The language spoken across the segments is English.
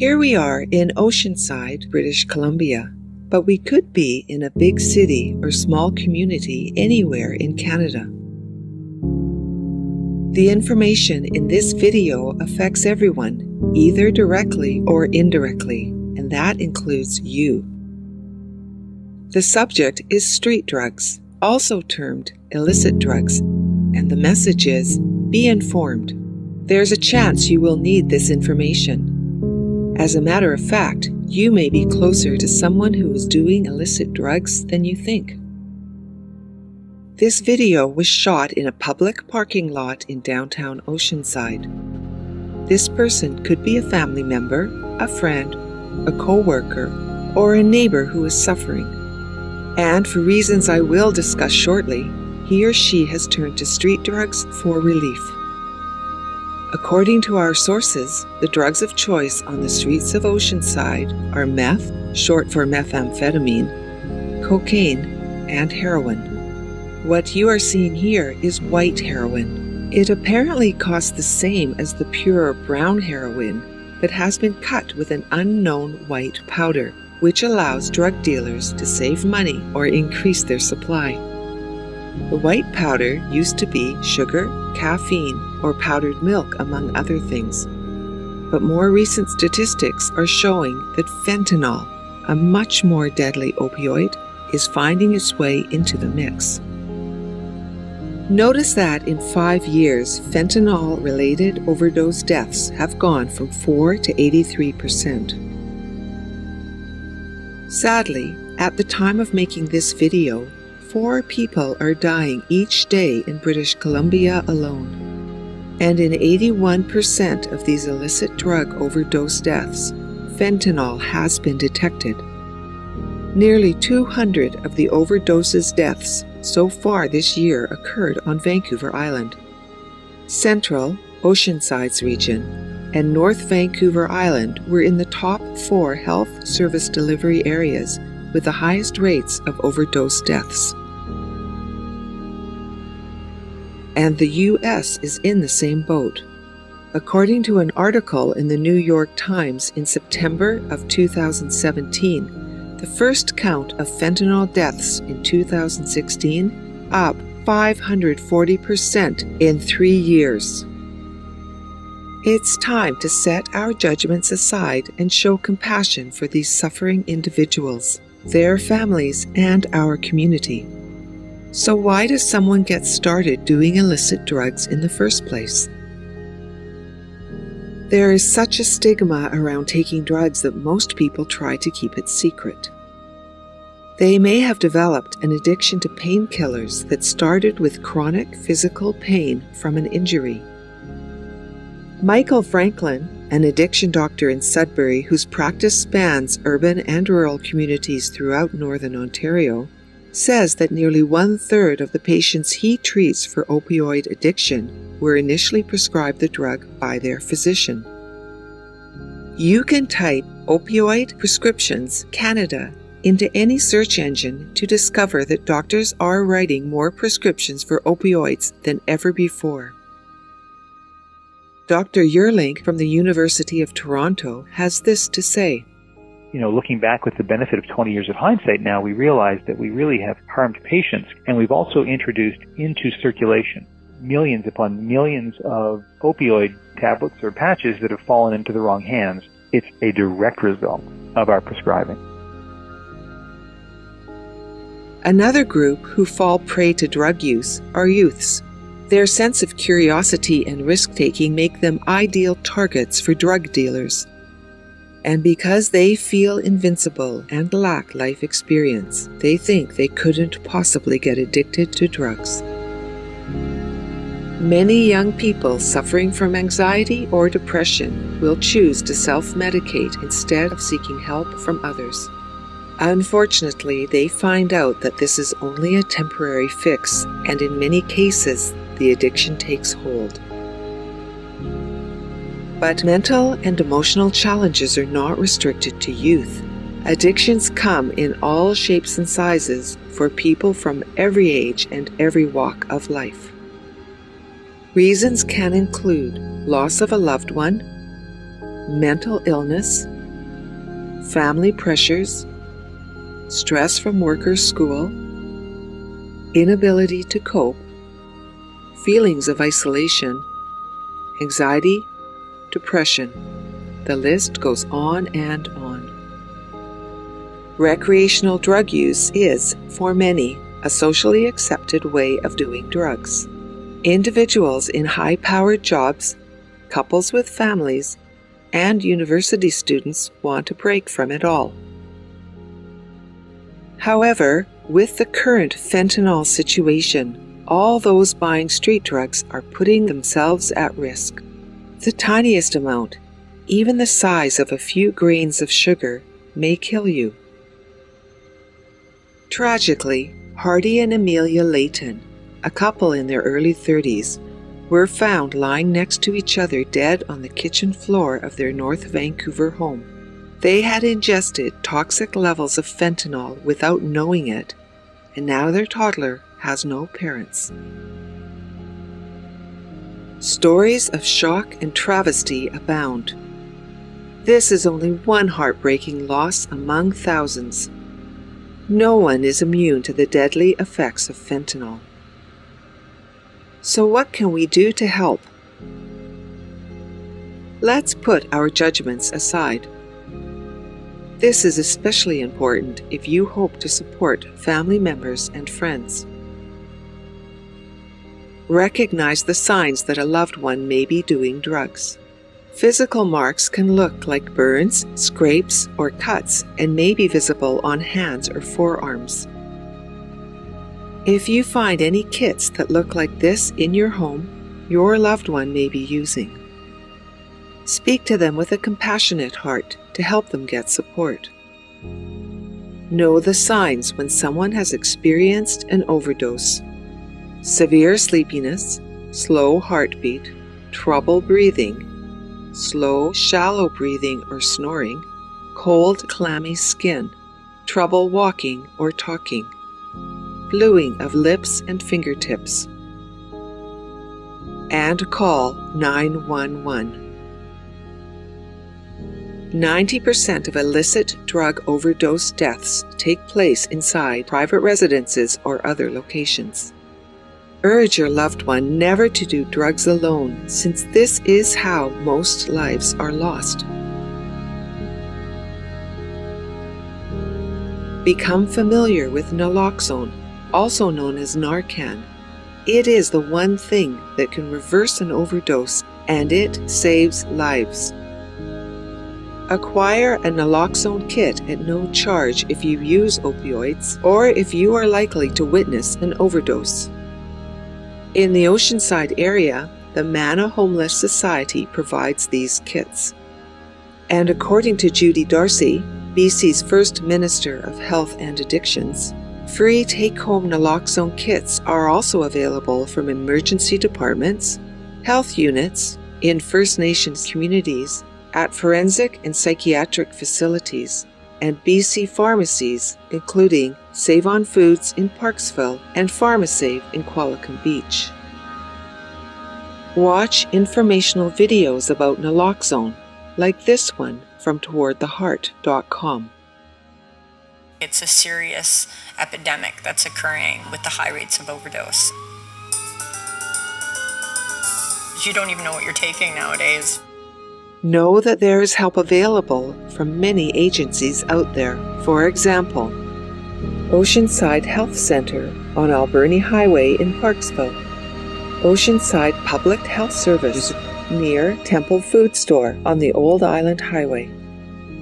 Here we are in Oceanside, British Columbia, but we could be in a big city or small community anywhere in Canada. The information in this video affects everyone, either directly or indirectly, and that includes you. The subject is street drugs, also termed illicit drugs, and the message is, be informed. There's a chance you will need this information. As a matter of fact, you may be closer to someone who is doing illicit drugs than you think. This video was shot in a public parking lot in downtown Oceanside. This person could be a family member, a friend, a co-worker, or a neighbor who is suffering. And for reasons I will discuss shortly, he or she has turned to street drugs for relief. According to our sources, the drugs of choice on the streets of Oceanside are meth, short for methamphetamine, cocaine, and heroin. What you are seeing here is white heroin. It apparently costs the same as the pure brown heroin, but has been cut with an unknown white powder, which allows drug dealers to save money or increase their supply. The white powder used to be sugar, caffeine, or powdered milk, among other things. But more recent statistics are showing that fentanyl, a much more deadly opioid, is finding its way into the mix. Notice that in 5 years, fentanyl-related overdose deaths have gone from 4 to 83%. Sadly, at the time of making this video, 4 people are dying each day in British Columbia alone. And in 81% of these illicit drug overdose deaths, fentanyl has been detected. Nearly 200 of the overdoses deaths so far this year occurred on Vancouver Island. Central, Oceanside's region, and North Vancouver Island were in the top 4 health service delivery areas with the highest rates of overdose deaths. And the U.S. is in the same boat. According to an article in the New York Times in September of 2017, the first count of fentanyl deaths in 2016 up 540% in 3 years. It's time to set our judgments aside and show compassion for these suffering individuals, their families, and our community. So why does someone get started doing illicit drugs in the first place? There is such a stigma around taking drugs that most people try to keep it secret. They may have developed an addiction to painkillers that started with chronic physical pain from an injury. Michael Franklin, an addiction doctor in Sudbury whose practice spans urban and rural communities throughout Northern Ontario, says that nearly 1/3 of the patients he treats for opioid addiction were initially prescribed the drug by their physician. You can type opioid prescriptions Canada into any search engine to discover that doctors are writing more prescriptions for opioids than ever before. Dr. Yerlink from the University of Toronto has this to say. Looking back with the benefit of 20 years of hindsight now, we realize that we really have harmed patients, and we've also introduced into circulation millions upon millions of opioid tablets or patches that have fallen into the wrong hands. It's a direct result of our prescribing. Another group who fall prey to drug use are youths. Their sense of curiosity and risk-taking make them ideal targets for drug dealers. And because they feel invincible and lack life experience, they think they couldn't possibly get addicted to drugs. Many young people suffering from anxiety or depression will choose to self-medicate instead of seeking help from others. Unfortunately, they find out that this is only a temporary fix, and in many cases, the addiction takes hold. But mental and emotional challenges are not restricted to youth. Addictions come in all shapes and sizes for people from every age and every walk of life. Reasons can include loss of a loved one, mental illness, family pressures, stress from work or school, inability to cope, feelings of isolation, anxiety, depression. The list goes on and on. Recreational drug use is, for many, a socially accepted way of doing drugs. Individuals in high-powered jobs, couples with families, and university students want a break from it all. However, with the current fentanyl situation, all those buying street drugs are putting themselves at risk. The tiniest amount, even the size of a few grains of sugar, may kill you. Tragically, Hardy and Amelia Layton, a couple in their early 30s, were found lying next to each other dead on the kitchen floor of their North Vancouver home. They had ingested toxic levels of fentanyl without knowing it, and now their toddler has no parents. Stories of shock and travesty abound. This is only one heartbreaking loss among thousands. No one is immune to the deadly effects of fentanyl. So what can we do to help? Let's put our judgments aside. This is especially important if you hope to support family members and friends. Recognize the signs that a loved one may be doing drugs. Physical marks can look like burns, scrapes, or cuts and may be visible on hands or forearms. If you find any kits that look like this in your home, your loved one may be using. Speak to them with a compassionate heart to help them get support. Know the signs when someone has experienced an overdose: severe sleepiness, slow heartbeat, trouble breathing, slow, shallow breathing or snoring, cold, clammy skin, trouble walking or talking, bluing of lips and fingertips, and call 911. 90% of illicit drug overdose deaths take place inside private residences or other locations. Urge your loved one never to do drugs alone, since this is how most lives are lost. Become familiar with naloxone, also known as Narcan. It is the one thing that can reverse an overdose, and it saves lives. Acquire a naloxone kit at no charge if you use opioids or if you are likely to witness an overdose. In the Oceanside area, the Manna Homeless Society provides these kits. And according to Judy Darcy, BC's First Minister of Health and Addictions, free take-home naloxone kits are also available from emergency departments, health units, in First Nations communities, at forensic and psychiatric facilities, and BC pharmacies, including Save On Foods in Parksville and PharmaSave in Qualicum Beach. Watch informational videos about naloxone, like this one from towardtheheart.com. It's a serious epidemic that's occurring with the high rates of overdose. You don't even know what you're taking nowadays. Know that there is help available from many agencies out there. For example, Oceanside Health Center on Alberni Highway in Parksville, Oceanside Public Health Service near Temple Food Store on the Old Island Highway,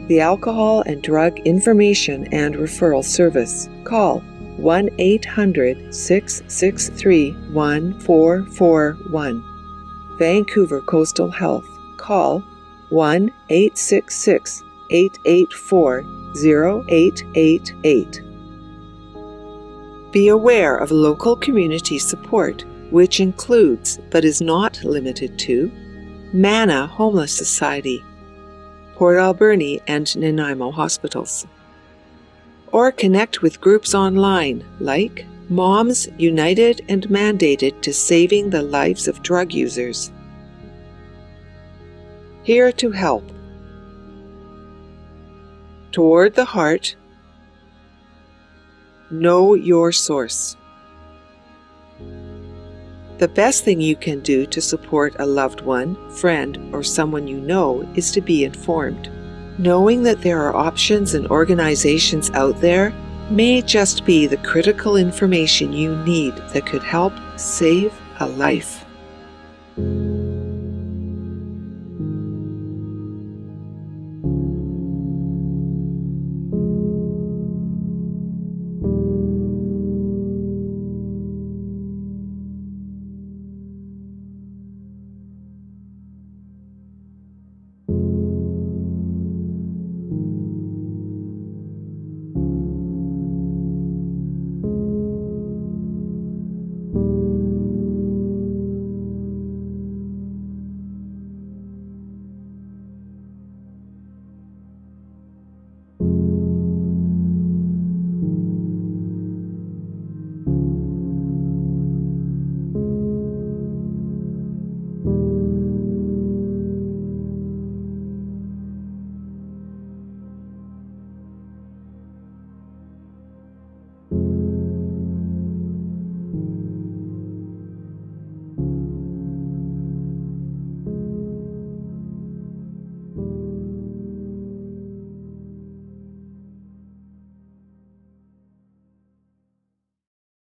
the Alcohol and Drug Information and Referral Service. Call 1-800-663-1441. Vancouver Coastal Health. Call 1-866-884-0888. Be aware of local community support, which includes, but is not limited to, Manna Homeless Society, Port Alberni and Nanaimo hospitals. Or connect with groups online like Moms United and Mandated to Saving the Lives of Drug Users. Here to help. Toward the heart, know your source. The best thing you can do to support a loved one, friend, or someone you know is to be informed. Knowing that there are options and organizations out there may just be the critical information you need that could help save a life.